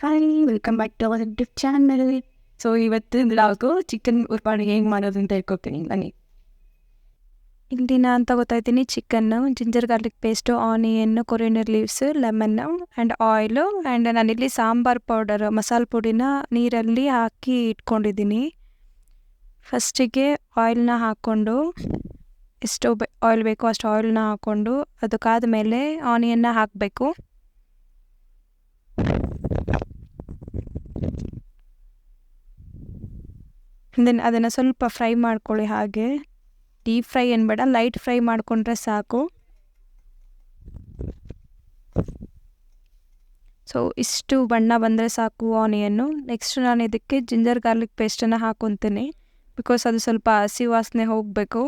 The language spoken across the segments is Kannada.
Hi welcome back to our YouTube channel. So ಇವತ್ತಿನ ವ್ಲಾಗು ಚಿಕನ್ ಉರ್ಪಾಡು ಹೇಗೆ ಮಾಡೋದು ಅಂತ ಹೇಳ್ಕೊಡ್ತೀನಿ ಬನ್ನಿ. ಇಲ್ಲಿ ನಾನು ತಗೋತಾಯಿದ್ದೀನಿ chicken, ginger garlic paste, onion, coriander leaves, lemon and oil and ನಾನಿಲ್ಲಿ ಸಾಂಬಾರ್ ಪೌಡರ್ ಮಸಾಲೆ ಪುಡಿನ ನೀರಲ್ಲಿ ಹಾಕಿ ಇಟ್ಕೊಂಡಿದ್ದೀನಿ. ಫಸ್ಟಿಗೆ ಆಯಿಲ್ನ ಹಾಕ್ಕೊಂಡು ಎಷ್ಟು ಆಯಿಲ್ ಬೇಕೋ ಅಷ್ಟು ಆಯಿಲ್ನ ಹಾಕ್ಕೊಂಡು ಅದಕ್ಕಾದ ಮೇಲೆ ಆನಿಯನ್ನ ಹಾಕಬೇಕು. ದೆನ್ ಅದನ್ನು ಸ್ವಲ್ಪ ಫ್ರೈ ಮಾಡ್ಕೊಳ್ಳಿ. ಹಾಗೆ ಡೀಪ್ ಫ್ರೈ ಏನು ಬೇಡ, ಲೈಟ್ ಫ್ರೈ ಮಾಡಿಕೊಂಡ್ರೆ ಸಾಕು. ಸೊ ಇಷ್ಟು ಬಣ್ಣ ಬಂದರೆ ಸಾಕು ಆನಿಯನ್ನು. ನೆಕ್ಸ್ಟ್ ನಾನು ಇದಕ್ಕೆ ಜಿಂಜರ್ ಗಾರ್ಲಿಕ್ ಪೇಸ್ಟನ್ನು ಹಾಕ್ಕೊತೀನಿ, ಬಿಕಾಸ್ ಅದು ಸ್ವಲ್ಪ ಹಸಿ ವಾಸನೆ ಹೋಗಬೇಕು.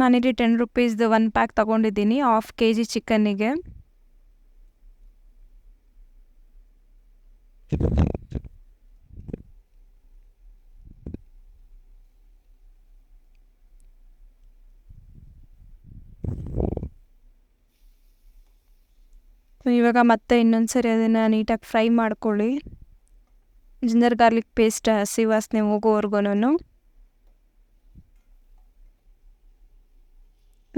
ನಾನಿಲ್ಲಿ 10 ರೂಪೀಸ್ದು 1 ಪ್ಯಾಕ್ ತೊಗೊಂಡಿದ್ದೀನಿ ½ kg ಚಿಕನ್ನಿಗೆ. ಇವಾಗ ಮತ್ತೆ ಇನ್ನೊಂದ್ಸರಿ ಅದನ್ನು ನೀಟಾಗಿ ಫ್ರೈ ಮಾಡ್ಕೊಳ್ಳಿ, ಜಿಂಜರ್ ಗಾರ್ಲಿಕ್ ಪೇಸ್ಟ್ ಹಸಿ ವಾಸನೆ ಹೋಗೋವರೆಗೂ.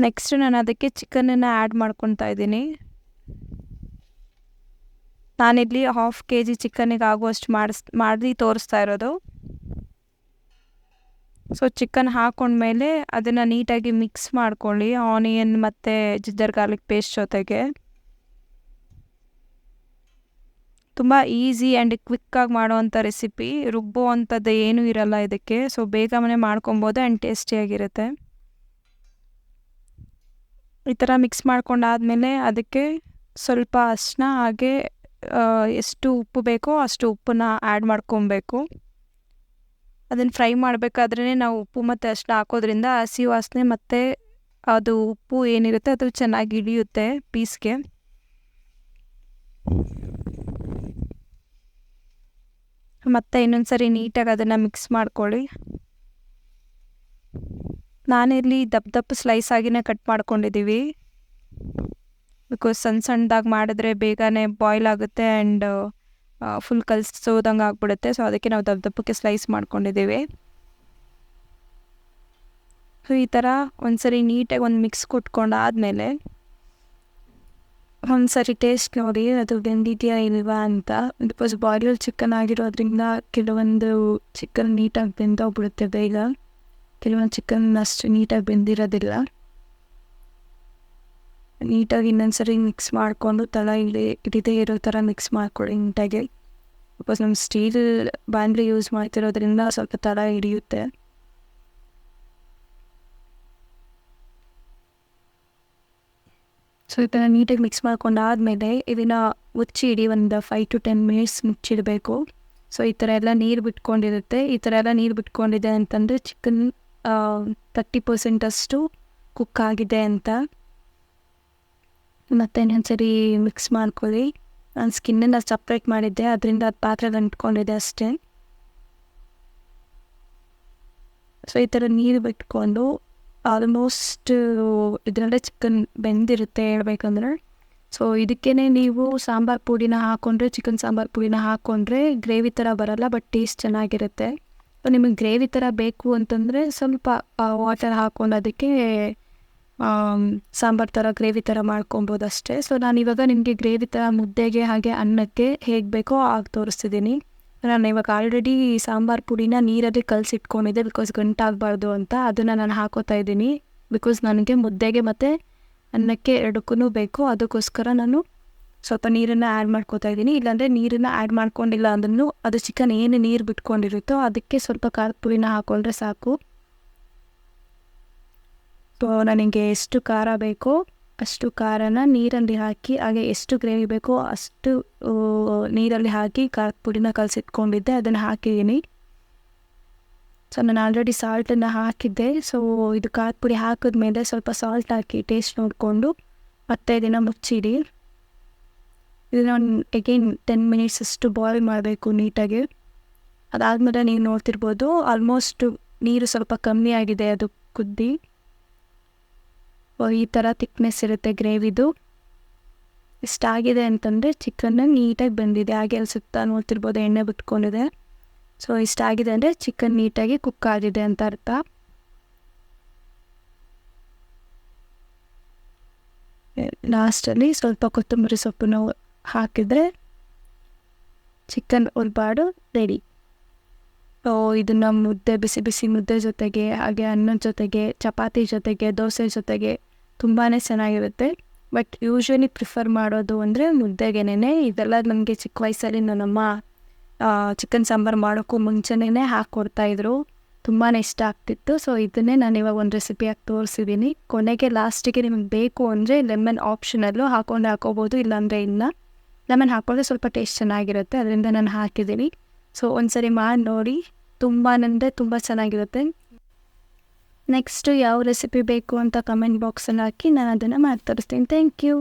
ನೆಕ್ಸ್ಟ್ ನಾನು ಅದಕ್ಕೆ ಚಿಕನನ್ನು ಆ್ಯಡ್ ಮಾಡ್ಕೊತಾ ಇದ್ದೀನಿ. ನಾನಿಲ್ಲಿ ½ kg ಚಿಕನ್ನಿಗೆ ಆಗುವಷ್ಟು ಮಾಡಿ ತೋರಿಸ್ತಾ ಇರೋದು. ಸೊ ಚಿಕನ್ ಹಾಕ್ಕೊಂಡ್ಮೇಲೆ ಅದನ್ನು ನೀಟಾಗಿ ಮಿಕ್ಸ್ ಮಾಡ್ಕೊಳ್ಳಿ ಆನಿಯನ್ ಮತ್ತು ಜಿಂಜರ್ ಗಾರ್ಲಿಕ್ ಪೇಸ್ಟ್ ಜೊತೆಗೆ. ತುಂಬ ಈಸಿ ಆ್ಯಂಡ್ ಕ್ವಿಕ್ಕಾಗಿ ಮಾಡೋವಂಥ ರೆಸಿಪಿ, ರುಬ್ಬೋ ಅಂಥದ್ದು ಏನೂ ಇರಲ್ಲ ಇದಕ್ಕೆ. ಸೊ ಬೇಗನೆ ಮಾಡ್ಕೊಬೋದು ಆ್ಯಂಡ್ ಟೇಸ್ಟಿಯಾಗಿರುತ್ತೆ. ಈ ಥರ ಮಿಕ್ಸ್ ಮಾಡ್ಕೊಂಡಾದಮೇಲೆ ಅದಕ್ಕೆ ಸ್ವಲ್ಪ ಅರಿಶಿನ ಹಾಗೆ ಎಷ್ಟು ಉಪ್ಪು ಬೇಕೋ ಅಷ್ಟು ಉಪ್ಪನ್ನ ಆ್ಯಡ್ ಮಾಡ್ಕೊಬೇಕು. ಅದನ್ನು ಫ್ರೈ ಮಾಡಬೇಕಾದ್ರೇ ನಾವು ಉಪ್ಪು ಮತ್ತು ಅರಿಶಿನ ಹಾಕೋದ್ರಿಂದ ಹಸಿ ವಾಸನೆ ಮತ್ತು ಅದು ಉಪ್ಪು ಏನಿರುತ್ತೆ ಅದು ಚೆನ್ನಾಗಿ ಹಿಡಿಯುತ್ತೆ ಪೀಸ್ಗೆ. ಮತ್ತು ಇನ್ನೊಂದು ಸರಿ ನೀಟಾಗಿ ಅದನ್ನು ಮಿಕ್ಸ್ ಮಾಡ್ಕೊಳ್ಳಿ. ನಾನಿಲ್ಲಿ ದಪ್ಪ ಸ್ಲೈಸ್ ಆಗಿನೇ ಕಟ್ ಮಾಡ್ಕೊಂಡಿದ್ದೀವಿ, ಬಿಕಾಸ್ ಸಣ್ಣದಾಗಿ ಮಾಡಿದ್ರೆ ಬೇಗನೆ ಬಾಯ್ಲ್ ಆಗುತ್ತೆ ಆ್ಯಂಡ್ ಫುಲ್ ಕಲಿಸೋದಂಗೆ ಆಗ್ಬಿಡುತ್ತೆ. ಸೊ ಅದಕ್ಕೆ ನಾವು ದಪ್ಪಕ್ಕೆ ಸ್ಲೈಸ್ ಮಾಡ್ಕೊಂಡಿದ್ದೀವಿ. ಸೊ ಈ ಥರ ಒಂದ್ಸರಿ ನೀಟಾಗಿ ಒಂದು ಮಿಕ್ಸ್ ಕೊಟ್ಕೊಂಡಾದಮೇಲೆ ಒಂದ್ಸರಿ ಟೇಸ್ಟ್ ನೋಡಿ ಅದು ಬೆಂದಿದೆಯಾ ಇಲ್ವಾ ಅಂತ. ಬಿಕಾಸ್ ಬಾಯ್ಲರ್ ಚಿಕನ್ ಆಗಿರೋದ್ರಿಂದ ಕೆಲವೊಂದು ಚಿಕನ್ ನೀಟಾಗಿ ಬೆಂದೋಗ್ಬಿಡುತ್ತೆ ಬೇಗ, ಕೆಲವೊಂದು ಚಿಕನ್ ಅಷ್ಟು ನೀಟಾಗಿ ಬೆಂದಿರೋದಿಲ್ಲ. ನೀಟಾಗಿ ಇನ್ನೊಂದ್ಸರಿ ಮಿಕ್ಸ್ ಮಾಡಿಕೊಂಡು ತಳ ಹಿಡಿದೇ ಇರೋ ಥರ ಮಿಕ್ಸ್ ಮಾಡ್ಕೊಳ್ಳಿ ನೀಟಾಗಿ. ಬಿಕಾಸ್ ನಮ್ಮ ಸ್ಟೀಲ್ ಬಾಣಲೆ ಯೂಸ್ ಮಾಡ್ತಿರೋದ್ರಿಂದ ಸ್ವಲ್ಪ ತಳ ಹಿಡಿಯುತ್ತೆ. ಸೊ ಈ ಥರ ನೀಟಾಗಿ ಮಿಕ್ಸ್ ಮಾಡ್ಕೊಂಡಾದಮೇಲೆ ಇದನ್ನು ಮುಚ್ಚಿಡಿ, ಒಂದು 5 to 10 minutes ಮುಚ್ಚಿಡಬೇಕು. ಸೊ ಈ ಥರ ಎಲ್ಲ ನೀರು ಬಿಟ್ಕೊಂಡಿರುತ್ತೆ. ಈ ಥರ ಎಲ್ಲ ನೀರು ಬಿಟ್ಕೊಂಡಿದೆ ಅಂತಂದರೆ ಚಿಕನ್ 30% ಅಷ್ಟು ಕುಕ್ ಆಗಿದೆ ಅಂತ. ಮತ್ತು ಇನ್ನೊಂದ್ಸರಿ ಮಿಕ್ಸ್ ಮಾಡ್ಕೊಳ್ಳಿ. ನಾನು ಸ್ಕಿನ್ನನ್ನು ಸಪ್ರೇಟ್ ಮಾಡಿದ್ದೆ, ಅದರಿಂದ ಅದು ಪಾತ್ರೆಗೆ ಅಂಟ್ಕೊಂಡಿದೆ ಅಷ್ಟೇ. ಸೊ ಈ ಥರ ನೀರು ಬಿಟ್ಕೊಂಡು ಆಲ್ಮೋಸ್ಟ್ ಇದರಲ್ಲೇ ಚಿಕನ್ ಬೆಂದಿರುತ್ತೆ ಹೇಳ್ಬೇಕಂದ್ರೆ. ಸೊ ಇದಕ್ಕೇ ನೀವು ಸಾಂಬಾರು ಪುಡಿನ ಹಾಕ್ಕೊಂಡ್ರೆ, ಚಿಕನ್ ಸಾಂಬಾರು ಪುಡಿನ ಹಾಕ್ಕೊಂಡ್ರೆ ಗ್ರೇವಿ ಥರ ಬರೋಲ್ಲ, ಬಟ್ ಟೇಸ್ಟ್ ಚೆನ್ನಾಗಿರುತ್ತೆ. ಸೊ ನಿಮಗೆ ಗ್ರೇವಿ ಥರ ಬೇಕು ಅಂತಂದರೆ ಸ್ವಲ್ಪ ವಾಟರ್ ಹಾಕ್ಕೊಂಡು ಅದಕ್ಕೆ ಸಾಂಬಾರು ಥರ ಗ್ರೇವಿ ಥರ ಮಾಡ್ಕೊಬೋದು ಅಷ್ಟೇ. ಸೊ ನಾನಿವಾಗ ನಿಮಗೆ ಗ್ರೇವಿ ಥರ ಮುದ್ದೆಗೆ ಹಾಗೆ ಅನ್ನಕ್ಕೆ ಹೇಗೆ ಬೇಕೋ ಆಗ ತೋರಿಸ್ತಿದ್ದೀನಿ. ನಾನು ಇವಾಗ ಆಲ್ರೆಡಿ ಸಾಂಬಾರು ಪುಡಿನ ನೀರಲ್ಲಿ ಕಲಸಿಟ್ಕೊಂಡಿದ್ದೆ, ಬಿಕಾಸ್ ಗಂಟಾಗಬಾರ್ದು ಅಂತ. ಅದನ್ನು ನಾನು ಹಾಕೋತಾ ಇದ್ದೀನಿ, ಬಿಕಾಸ್ ನನಗೆ ಮುದ್ದೆಗೆ ಮತ್ತು ಅನ್ನಕ್ಕೆ ಎರಡಕ್ಕೂ ಬೇಕು. ಅದಕ್ಕೋಸ್ಕರ ನಾನು ಸ್ವಲ್ಪ ನೀರನ್ನು ಆ್ಯಡ್ ಮಾಡ್ಕೋತಾ ಇದ್ದೀನಿ. ಇಲ್ಲಾಂದರೆ ನೀರನ್ನು ಆ್ಯಡ್ ಮಾಡ್ಕೊಂಡಿಲ್ಲ ಅಂದ್ರೂ ಅದು ಚಿಕನ್ ಏನು ನೀರು ಬಿಟ್ಕೊಂಡಿರುತ್ತೋ ಅದಕ್ಕೆ ಸ್ವಲ್ಪ ಖಾರದ ಪುಡಿನ ಹಾಕ್ಕೊಂಡ್ರೆ ಸಾಕು. ಸೊ ನನಗೆ ಎಷ್ಟು ಖಾರ ಬೇಕೋ ಅಷ್ಟು ಖಾರನ ನೀರಲ್ಲಿ ಹಾಕಿ, ಹಾಗೆ ಎಷ್ಟು ಗ್ರೇವಿ ಬೇಕೋ ಅಷ್ಟು ನೀರಲ್ಲಿ ಹಾಕಿ ಖಾರದ ಪುಡಿನ ಕಲಸಿಟ್ಕೊಂಡಿದ್ದೆ, ಅದನ್ನು ಹಾಕಿದ್ದೀನಿ. ಸೊ ನಾನು ಆಲ್ರೆಡಿ ಸಾಲ್ಟನ್ನು ಹಾಕಿದ್ದೆ. ಸೊ ಇದು ಖಾರದ ಪುಡಿ ಹಾಕಿದ್ಮೇಲೆ ಸ್ವಲ್ಪ ಸಾಲ್ಟ್ ಹಾಕಿ ಟೇಸ್ಟ್ ನೋಡಿಕೊಂಡು ಮತ್ತೆ ಇದನ್ನು ಮುಚ್ಚಿಡಿ. ಇದನ್ನು ಅಗೇನ್ 10 minutes ಅಷ್ಟು ಬಾಯ್ಲ್ ಮಾಡಬೇಕು ನೀಟಾಗಿ. ಅದಾದಮೇಲೆ ನೀವು ನೋಡ್ತಿರ್ಬೋದು ಆಲ್ಮೋಸ್ಟ್ ನೀರು ಸ್ವಲ್ಪ ಕಮ್ಮಿ ಆಗಿದೆ ಅದು ಕುದ್ದಿ. ಈ ಥರ ಥಿಕ್ನೆಸ್ ಇರುತ್ತೆ ಗ್ರೇವಿದು. ಇಷ್ಟಾಗಿದೆ ಅಂತಂದರೆ ಚಿಕನ್ನ ನೀಟಾಗಿ ಬಂದಿದೆ. ಹಾಗೆ ಅಲ್ಲಿ ಸುತ್ತ ನೋಡ್ತಿರ್ಬೋದು ಎಣ್ಣೆ ಬಿಟ್ಕೊಂಡಿದೆ. ಸೊ ಇಷ್ಟಾಗಿದೆ ಅಂದರೆ ಚಿಕನ್ ನೀಟಾಗಿ ಕುಕ್ ಆಗಿದೆ ಅಂತ ಅರ್ಥ. ಲಾಸ್ಟಲ್ಲಿ ಸ್ವಲ್ಪ ಕೊತ್ತಂಬರಿ ಸೊಪ್ಪನ್ನು ಹಾಕಿದರೆ ಚಿಕನ್ ಉಲ್ಬಾಡು ರೆಡಿ. ಇದನ್ನು ಮುದ್ದೆ, ಬಿಸಿ ಬಿಸಿ ಮುದ್ದೆ ಜೊತೆಗೆ, ಹಾಗೆ ಅನ್ನದ ಜೊತೆಗೆ, ಚಪಾತಿ ಜೊತೆಗೆ, ದೋಸೆ ಜೊತೆಗೆ ತುಂಬಾ ಚೆನ್ನಾಗಿರುತ್ತೆ. ಬಟ್ ಯೂಶ್ವಲಿ ಪ್ರಿಫರ್ ಮಾಡೋದು ಅಂದರೆ ಮುದ್ದೆಗೇನೆ. ಇದೆಲ್ಲ ನನಗೆ ಚಿಕ್ಕ ವಯಸ್ಸಲ್ಲಿ ನನ್ನಮ್ಮ ಚಿಕನ್ ಸಾಂಬಾರು ಮಾಡೋಕ್ಕೂ ಮುಂಚೆನೇ ಹಾಕ್ಕೊಡ್ತಾಯಿದ್ರು. ತುಂಬಾ ಇಷ್ಟ ಆಗ್ತಿತ್ತು. ಸೊ ಇದನ್ನೇ ನಾನು ಇವಾಗ ಒಂದು ರೆಸಿಪಿಯಾಗಿ ತೋರಿಸಿದ್ದೀನಿ. ಕೊನೆಗೆ ಲಾಸ್ಟಿಗೆ ನಿಮಗೆ ಬೇಕು ಅಂದರೆ ಲೆಮನ್ ಆಪ್ಷನಲ್ಲು ಹಾಕೋಬೋದು, ಇಲ್ಲಾಂದರೆ ಇಲ್ಲ. ಲೆಮನ್ ಹಾಕ್ಕೊಂಡ್ರೆ ಸ್ವಲ್ಪ ಟೇಸ್ಟ್ ಚೆನ್ನಾಗಿರುತ್ತೆ, ಅದರಿಂದ ನಾನು ಹಾಕಿದ್ದೀನಿ. ಸೊ ಒಂದ್ಸರಿ ಮಾಡಿ ನೋಡಿ, ತುಂಬಾ ಚೆನ್ನಾಗಿರುತ್ತೆ. ನೆಕ್ಸ್ಟು ಯಾವ ರೆಸಿಪಿ ಬೇಕು ಅಂತ ಕಮೆಂಟ್ ಬಾಕ್ಸಲ್ಲಿ ಹಾಕಿ ನಾನು ಅದನ್ನು ಮಾಡಿ ತೋರಿಸ್ತೀನಿ. Thank you.